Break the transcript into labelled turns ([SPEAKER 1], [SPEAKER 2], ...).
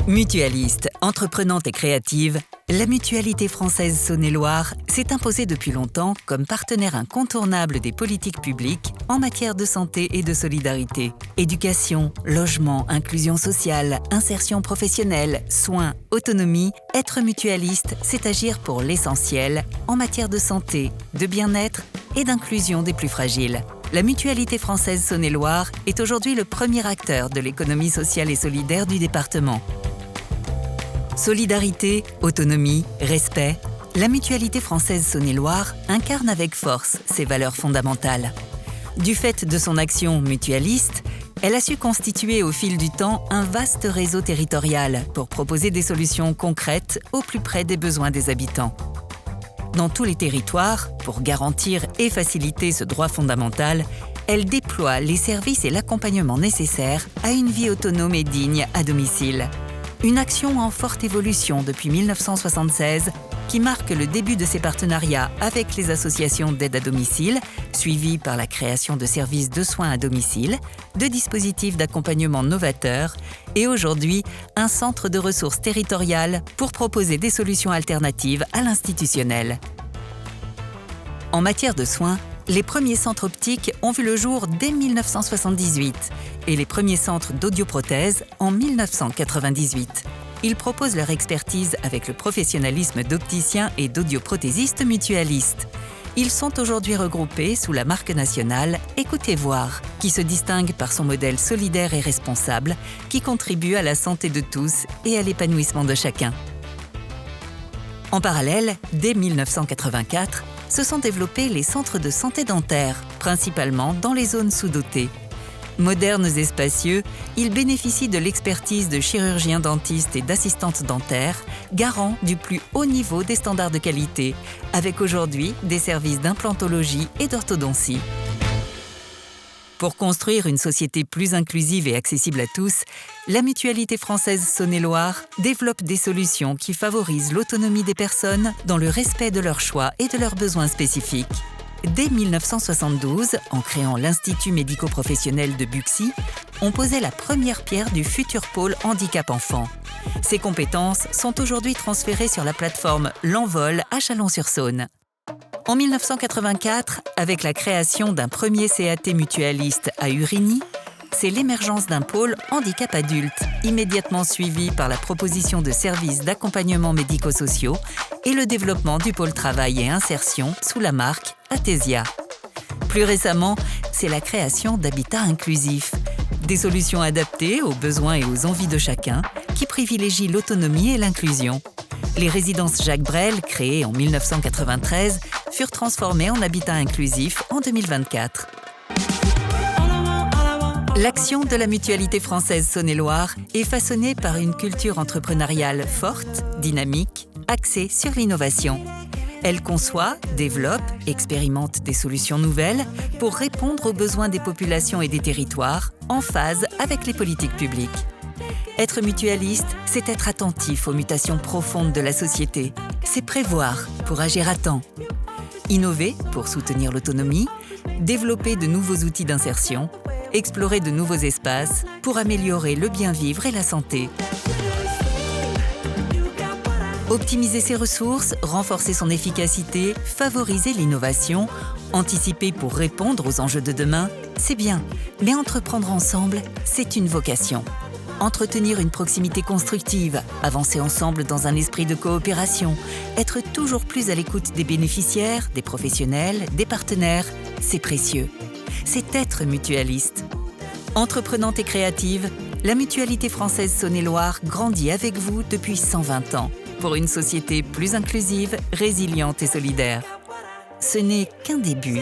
[SPEAKER 1] Mutualiste, entreprenante et créative, la Mutualité française Saône-et-Loire s'est imposée depuis longtemps comme partenaire incontournable des politiques publiques en matière de santé et de solidarité. Éducation, logement, inclusion sociale, insertion professionnelle, soins, autonomie, être mutualiste, c'est agir pour l'essentiel en matière de santé, de bien-être et d'inclusion des plus fragiles. La Mutualité française Saône-et-Loire est aujourd'hui le premier acteur de l'économie sociale et solidaire du département. Solidarité, autonomie, respect, la Mutualité française Saône-et-Loire incarne avec force ces valeurs fondamentales. Du fait de son action mutualiste, elle a su constituer au fil du temps un vaste réseau territorial pour proposer des solutions concrètes au plus près des besoins des habitants. Dans tous les territoires, pour garantir et faciliter ce droit fondamental, elle déploie les services et l'accompagnement nécessaires à une vie autonome et digne à domicile. Une action en forte évolution depuis 1976 qui marque le début de ses partenariats avec les associations d'aide à domicile, suivies par la création de services de soins à domicile, de dispositifs d'accompagnement novateurs et aujourd'hui un centre de ressources territoriales pour proposer des solutions alternatives à l'institutionnel. En matière de soins, les premiers centres optiques ont vu le jour dès 1978 et les premiers centres d'audioprothèse en 1998. Ils proposent leur expertise avec le professionnalisme d'opticiens et d'audioprothésistes mutualistes. Ils sont aujourd'hui regroupés sous la marque nationale Écoutez Voir, qui se distingue par son modèle solidaire et responsable, qui contribue à la santé de tous et à l'épanouissement de chacun. En parallèle, dès 1984, se sont développés les centres de santé dentaire, principalement dans les zones sous-dotées. Modernes et spacieux, ils bénéficient de l'expertise de chirurgiens dentistes et d'assistantes dentaires, garants du plus haut niveau des standards de qualité, avec aujourd'hui des services d'implantologie et d'orthodontie. Pour construire une société plus inclusive et accessible à tous, la Mutualité française Saône-et-Loire développe des solutions qui favorisent l'autonomie des personnes dans le respect de leurs choix et de leurs besoins spécifiques. Dès 1972, en créant l'Institut médico-professionnel de Buxy, on posait la première pierre du futur pôle handicap enfant. Ces compétences sont aujourd'hui transférées sur la plateforme L'Envol à Chalon-sur-Saône. En 1984, avec la création d'un premier CAT mutualiste à Urigny, c'est l'émergence d'un pôle handicap adulte, immédiatement suivi par la proposition de services d'accompagnement médico-sociaux et le développement du pôle travail et insertion sous la marque Athesia. Plus récemment, c'est la création d'habitats inclusifs, des solutions adaptées aux besoins et aux envies de chacun qui privilégient l'autonomie et l'inclusion. Les résidences Jacques Brel, créées en 1993, furent transformées en habitat inclusif en 2024. L'action de la Mutualité française Saône-et-Loire est façonnée par une culture entrepreneuriale forte, dynamique, axée sur l'innovation. Elle conçoit, développe, expérimente des solutions nouvelles pour répondre aux besoins des populations et des territoires en phase avec les politiques publiques. Être mutualiste, c'est être attentif aux mutations profondes de la société. C'est prévoir pour agir à temps. Innover pour soutenir l'autonomie, développer de nouveaux outils d'insertion, explorer de nouveaux espaces pour améliorer le bien-vivre et la santé. Optimiser ses ressources, renforcer son efficacité, favoriser l'innovation, anticiper pour répondre aux enjeux de demain, c'est bien. Mais entreprendre ensemble, c'est une vocation. Entretenir une proximité constructive, avancer ensemble dans un esprit de coopération, être toujours plus à l'écoute des bénéficiaires, des professionnels, des partenaires, c'est précieux. C'est être mutualiste. Entreprenante et créative, la Mutualité française Saône-et-Loire grandit avec vous depuis 120 ans pour une société plus inclusive, résiliente et solidaire. Ce n'est qu'un début.